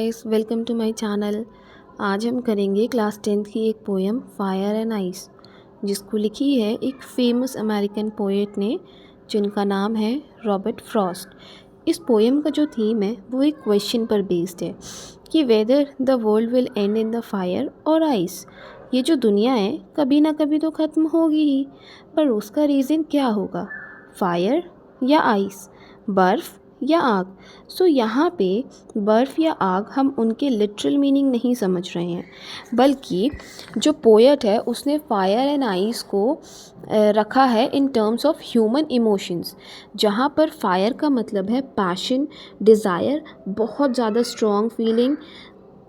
Guys, welcome to my channel. आज हम करेंगे क्लास 10th की एक पोएम फायर एंड आइस, जिसको लिखी है एक फेमस अमेरिकन पोएट ने, जिनका नाम है रॉबर्ट फ्रॉस्ट। इस पोएम का जो थीम है वो एक क्वेश्चन पर बेस्ड है कि whether the world will end in the fire और आइस। ये जो दुनिया है कभी ना कभी तो ख़त्म होगी ही, पर उसका रीज़न क्या होगा, फायर या आइस, बर्फ़ या आग। सो यहाँ पे बर्फ़ या आग हम उनके लिटरल मीनिंग नहीं समझ रहे हैं, बल्कि जो पोएट है उसने फायर एंड आइस को रखा है in terms of human emotions, जहाँ पर फायर का मतलब है पैशन, डिज़ायर, बहुत ज़्यादा स्ट्रॉन्ग फीलिंग,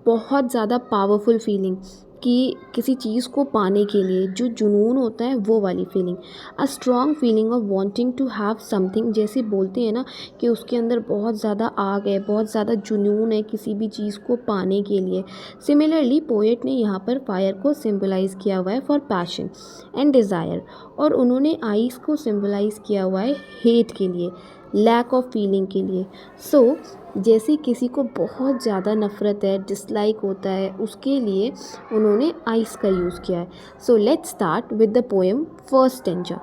बहुत ज़्यादा पावरफुल फीलिंग कि किसी चीज़ को पाने के लिए जो जुनून होता है वो वाली feeling, a strong feeling of wanting to have something. जैसे बोलते हैं ना कि उसके अंदर बहुत ज़्यादा आग है, बहुत ज़्यादा जुनून है किसी भी चीज़ को पाने के लिए। सिमिलरली पोएट ने यहाँ पर फायर को सिंबलाइज़ किया हुआ है फॉर पैशन एंड डिज़ायर, और उन्होंने आइस को सिंबलाइज़ किया हुआ है हेट के लिए, लैक ऑफ फीलिंग के लिए। सो जैसे किसी को बहुत ज़्यादा नफ़रत है, डिसलाइक होता है, उसके लिए उन्होंने आइस का यूज़ किया है। So let's start with the poem first stanza.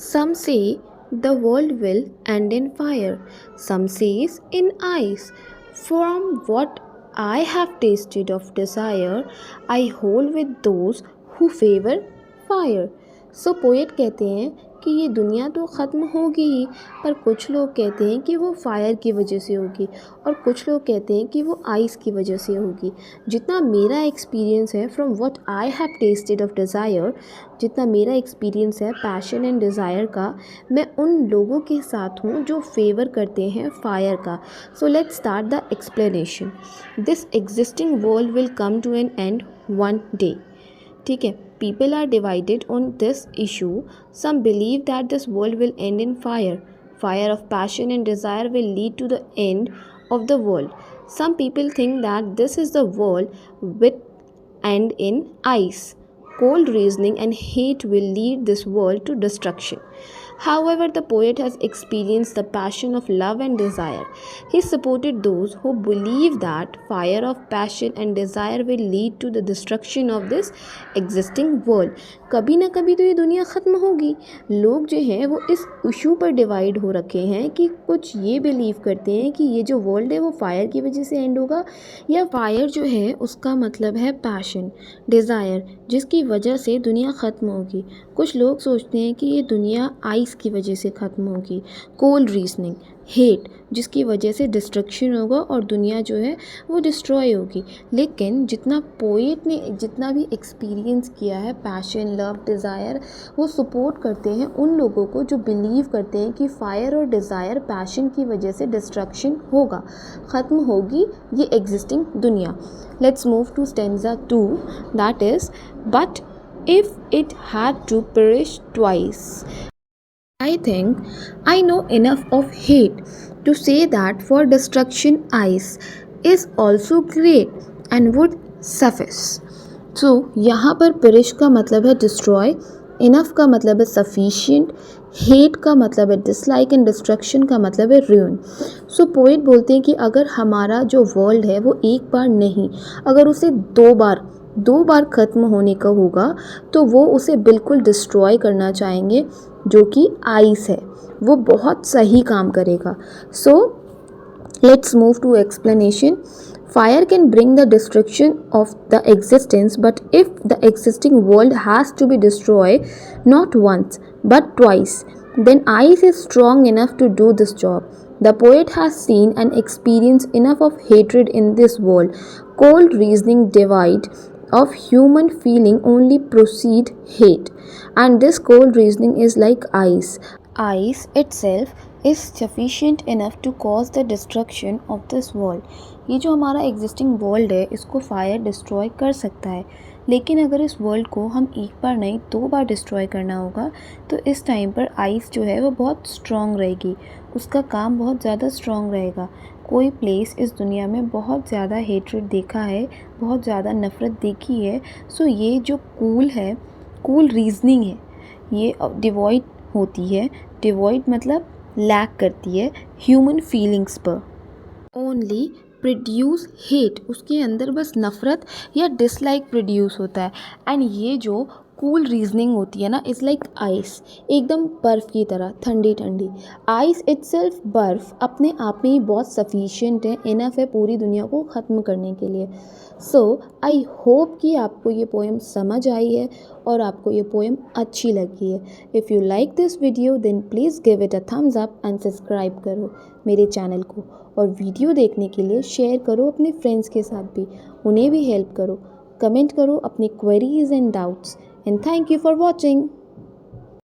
Some say the world will end in fire, some says in ice, from what I have tasted of desire, I hold with those who favour fire. So poet कहते हैं कि ये दुनिया तो ख़त्म होगी ही, पर कुछ लोग कहते हैं कि वो फायर की वजह से होगी और कुछ लोग कहते हैं कि वो आइस की वजह से होगी। जितना मेरा एक्सपीरियंस है from what I have tasted of desire, जितना मेरा एक्सपीरियंस है पैशन एंड डिज़ायर का, मैं उन लोगों के साथ हूँ जो फेवर करते हैं फायर का। So let's start the explanation. This existing world will come to an end one day. ठीक है, people are divided on this issue. Some believe that this world will end in fire, fire of passion and desire will lead to the end of the world. Some people think that this is the world with end in ice, cold reasoning and hate will lead this world to destruction. However, the poet has experienced the passion of love and desire. He supported those who believe that fire of passion and desire will lead to the destruction of this existing world. कभी ना कभी तो ये दुनिया ख़त्म होगी। लोग जो हैं वो इस इशू पर डिवाइड हो रखे हैं कि कुछ ये बिलीव करते हैं कि ये जो वर्ल्ड है वो फायर की वजह से एंड होगा, या फायर जो है उसका मतलब है पैशन, डिज़ायर, जिसकी वजह से दुनिया ख़त्म होगी। कुछ लोग सोचते हैं कि ये दुनिया आइस की वजह से ख़त्म होगी, कोल्ड रीजनिंग, हेट, जिसकी वजह से डिस्ट्रक्शन होगा और दुनिया जो है वो डिस्ट्रॉय होगी। लेकिन जितना पोएट ने जितना भी एक्सपीरियंस किया है पैशन, लव, डिज़ायर, वो सपोर्ट करते हैं उन लोगों को जो बिलीव करते हैं कि फायर और डिज़ायर, पैशन की वजह से डिस्ट्रक्शन होगा, ख़त्म होगी ये एग्जिस्टिंग दुनिया। Let's move to stanza 2, that is but if it had to perish twice. I think I know enough of hate to say that for destruction ice is also great and would suffice. So यहाँ पर perish का मतलब है destroy, enough का मतलब है sufficient, hate का मतलब है dislike and destruction का मतलब है ruin. So poet बोलते हैं कि अगर हमारा जो world है वो एक बार नहीं, अगर उसे दो बार ख़त्म होने का होगा तो वो उसे बिल्कुल डिस्ट्रॉय करना चाहेंगे, जो कि आइस है, वो बहुत सही काम करेगा। So let's move to explanation. Fire can bring the destruction of the existence, but if the existing world has to be destroyed not once but twice, then ice is strong enough to do this job. The poet has seen and experienced enough of hatred in this world. Cold reasoning divide of human feeling only proceed hate, and this cold reasoning is like ice. Ice itself is sufficient enough to cause the destruction of this world. ये जो हमारा existing world है इसको fire destroy कर सकता है, लेकिन अगर इस वर्ल्ड को हम एक बार नहीं 2 बार डिस्ट्रॉय करना होगा तो इस टाइम पर आइस जो है वो बहुत स्ट्रॉन्ग रहेगी, उसका काम बहुत ज़्यादा स्ट्रॉन्ग रहेगा। कोई प्लेस इस दुनिया में बहुत ज़्यादा हेट्रेड देखा है, बहुत ज़्यादा नफ़रत देखी है। सो ये जो कूल है, कूल रीजनिंग है, ये डिवॉइड होती है। डिवॉइड मतलब लैक करती है ह्यूमन फीलिंग्स पर। ओनली प्रोड्यूस हेट, उसके अंदर बस नफ़रत या डिसलाइक प्रोड्यूस होता है। एंड ये जो कूल रीजनिंग होती है ना, इज़ लाइक आइस, एकदम बर्फ़ की तरह ठंडी ठंडी। आइस इटसेल्फ, बर्फ़ अपने आप में ही बहुत सफिशिएंट है, इनफ है पूरी दुनिया को ख़त्म करने के लिए। सो आई होप कि आपको ये पोएम समझ आई है और आपको ये पोएम अच्छी लगी है। If you like this video then please give it a thumbs up and subscribe करो मेरे चैनल को, और वीडियो देखने के लिए शेयर करो अपने फ्रेंड्स के साथ भी, उन्हें भी हेल्प करो। कमेंट करो अपनी queries and doubts, and thank you for watching.